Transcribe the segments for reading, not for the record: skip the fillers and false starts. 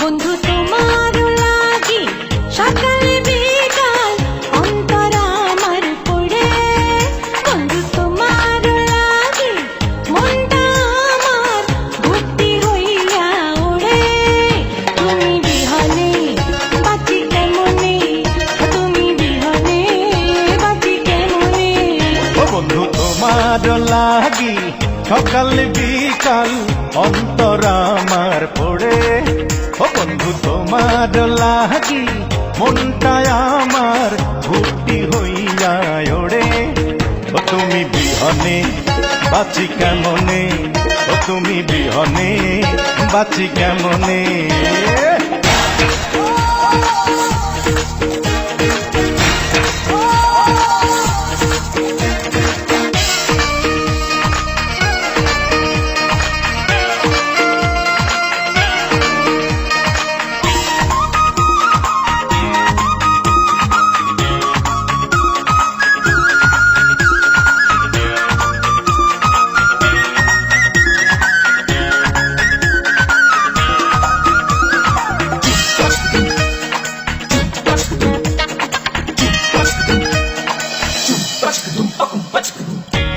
বন্ধু তোমার লাগি সকালে বিকাল অন্তর আমার পড়ে, বন্ধু তোমার লাগি মনটা আমার ভর্তি হইয়া ওড়ে। তুমি বিহনে বাঁচি কেমনে, তুমি বিহনে বাঁচি কেমনে। ও বন্ধু তোমার লাগি সকাল বিকাল অন্তর আমার পড়ে, ও বন্ধু তোমার লাগি মনটা আমার ভর্তি হইয়া ওড়ে। ও তুমি বিহনে বাঁচি কেমনে, ও তুমি বিহনে বাঁচি কেমনে।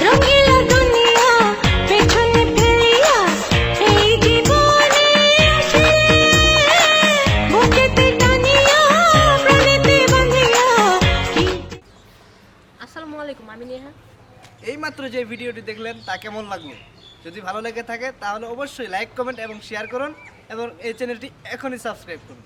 রঙিলা দুনিয়া পেছনে ফেলিয়া এই জীবনে আসিলে, বুকেতে টানিয়া প্রাণেতে বাঁধিয়া কি। আসসালামু আলাইকুম, আমি নেহা। এইমাত্র যে ভিডিওটি দেখলেন তা কেমন লাগলো? যদি ভালো লেগে থাকে তাহলে অবশ্যই লাইক, কমেন্ট এবং শেয়ার করুন এবং এই চ্যানেলটি এখনই সাবস্ক্রাইব করুন।